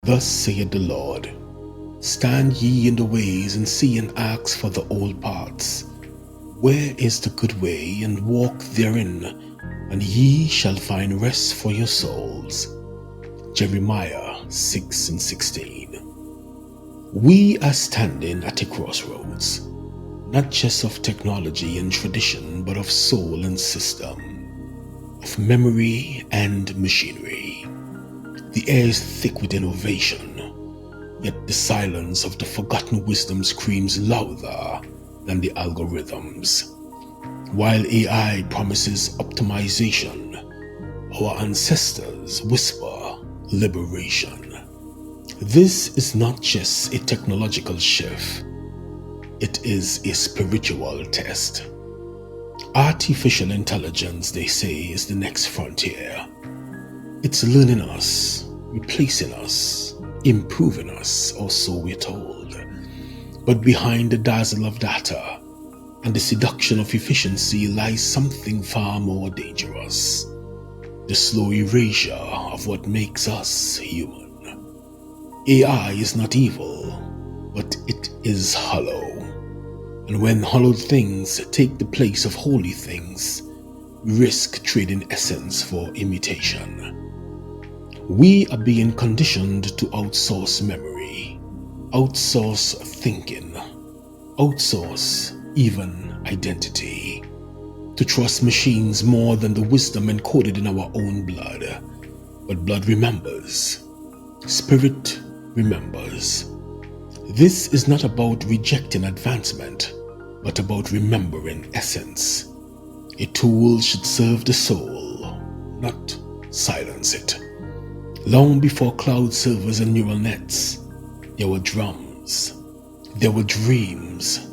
Thus saith the Lord, stand ye in the ways, and see and ask for the old paths. Where is the good way, and walk therein, and ye shall find rest for your souls. Jeremiah 6:16. We are standing at a crossroads, not just of technology and tradition, but of soul and system, of memory and machinery. The air is thick with innovation, yet the silence of the forgotten wisdom screams louder than the algorithms. While AI promises optimization, our ancestors whisper liberation. This is not just a technological shift, it is a spiritual test. Artificial intelligence, they say, is the next frontier. It's learning us, replacing us, improving us, or so we're told. But behind the dazzle of data and the seduction of efficiency lies something far more dangerous: the slow erasure of what makes us human. AI is not evil, but it is hollow. And when hollowed things take the place of holy things, we risk trading essence for imitation. We are being conditioned to outsource memory, outsource thinking, outsource even identity, to trust machines more than the wisdom encoded in our own blood. But blood remembers, spirit remembers. This is not about rejecting advancement, but about remembering essence. A tool should serve the soul, not silence it. Long before cloud servers and neural nets, there were drums, there were dreams,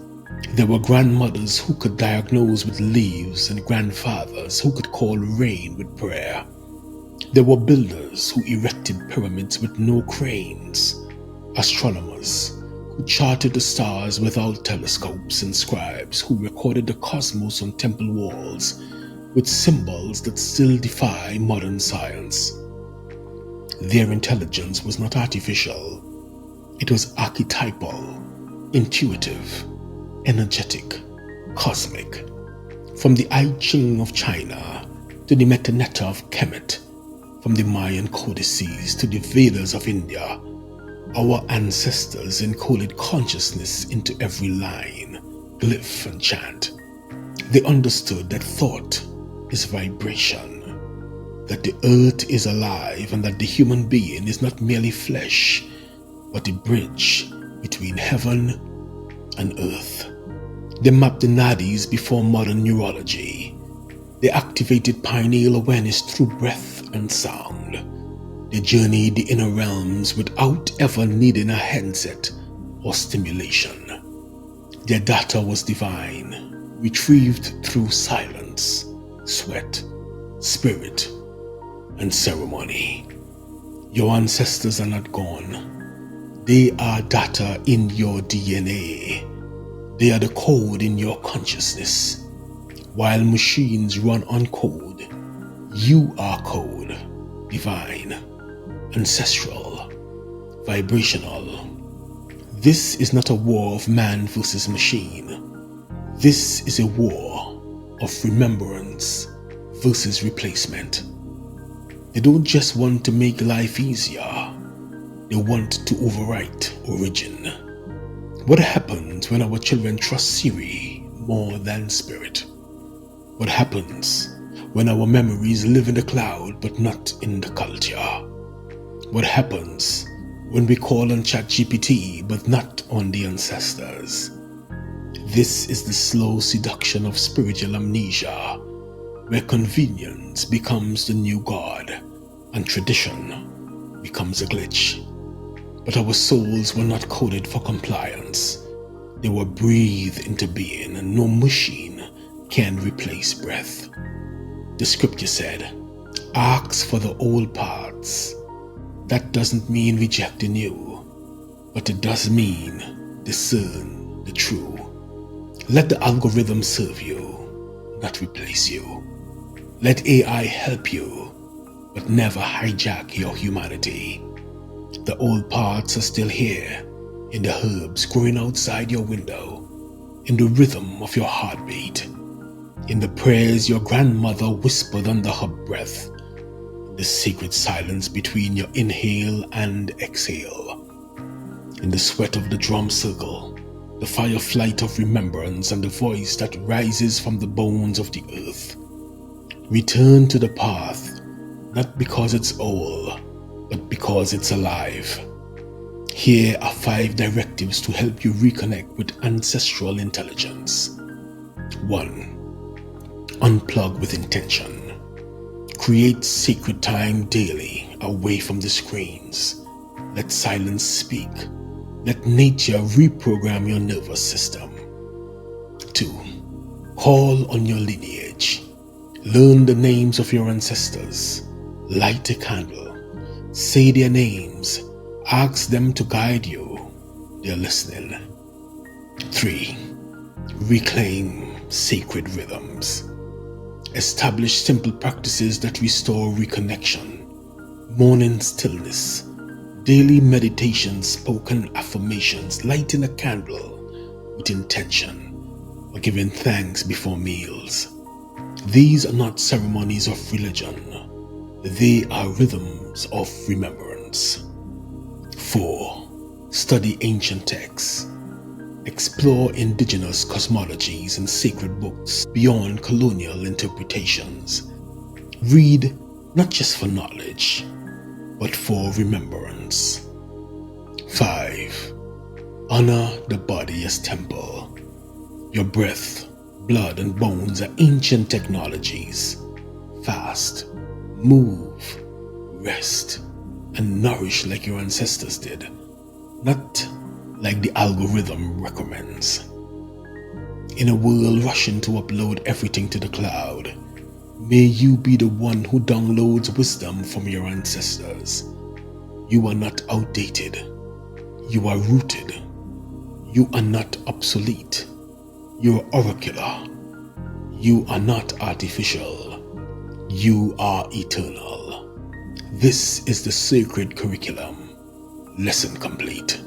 there were grandmothers who could diagnose with leaves and grandfathers who could call rain with prayer. There were builders who erected pyramids with no cranes, astronomers who charted the stars without telescopes, and scribes who recorded the cosmos on temple walls with symbols that still defy modern science. Their intelligence was not artificial, it was archetypal, intuitive, energetic, cosmic. From the I Ching of China to the Medu Neter of Kemet, from the Mayan codices to the Vedas of India, our ancestors encoded consciousness into every line, glyph, and chant. They understood that thought is vibration, that the earth is alive, and that the human being is not merely flesh, but a bridge between heaven and earth. They mapped the nadis before modern neurology. They activated pineal awareness through breath and sound. They journeyed the inner realms without ever needing a headset or stimulation. Their data was divine, retrieved through silence, sweat, spirit, and ceremony. Your ancestors are not gone. They are data in your DNA. They are the code in your consciousness. While machines run on code, you are code, divine, ancestral, vibrational. This is not a war of man versus machine. This is a war of remembrance versus replacement. They don't just want to make life easier, they want to overwrite origin. What happens when our children trust Siri more than spirit? What happens when our memories live in the cloud but not in the culture? What happens when we call on ChatGPT but not on the ancestors? This is the slow seduction of spiritual amnesia, where convenience becomes the new god and tradition becomes a glitch. But our souls were not coded for compliance. They were breathed into being, and no machine can replace breath. The scripture said, ask for the old paths. That doesn't mean reject the new, but it does mean discern the true. Let the algorithm serve you, not replace you. Let AI help you, but never hijack your humanity. The old parts are still here, in the herbs growing outside your window, in the rhythm of your heartbeat, in the prayers your grandmother whispered under her breath, in the sacred silence between your inhale and exhale, in the sweat of the drum circle, the fireflight of remembrance, and the voice that rises from the bones of the earth. Return to the path, not because it's old, but because it's alive. Here are 5 directives to help you reconnect with ancestral intelligence. 1. Unplug with intention. Create sacred time daily away from the screens. Let silence speak. Let nature reprogram your nervous system. 2. Call on your lineage. Learn the names of your ancestors. Light a candle. Say their names. Ask them to guide you. They're listening. 3. Reclaim sacred rhythms. Establish simple practices that restore reconnection. Morning stillness. Daily meditation, spoken affirmations, lighting a candle with intention, or giving thanks before meals. These are not ceremonies of religion. They are rhythms of remembrance. 4. Study ancient texts. Explore indigenous cosmologies and sacred books beyond colonial interpretations. Read not just for knowledge, but for remembrance. 5. Honor the body as temple. Your breath, blood, and bones are ancient technologies. Fast, move, rest, and nourish like your ancestors did, not like the algorithm recommends. In a world rushing to upload everything to the cloud, may you be the one who downloads wisdom from your ancestors. You are not outdated. You are rooted. You are not obsolete. You are oracular. You are not artificial. You are eternal. This is the sacred curriculum. Lesson complete.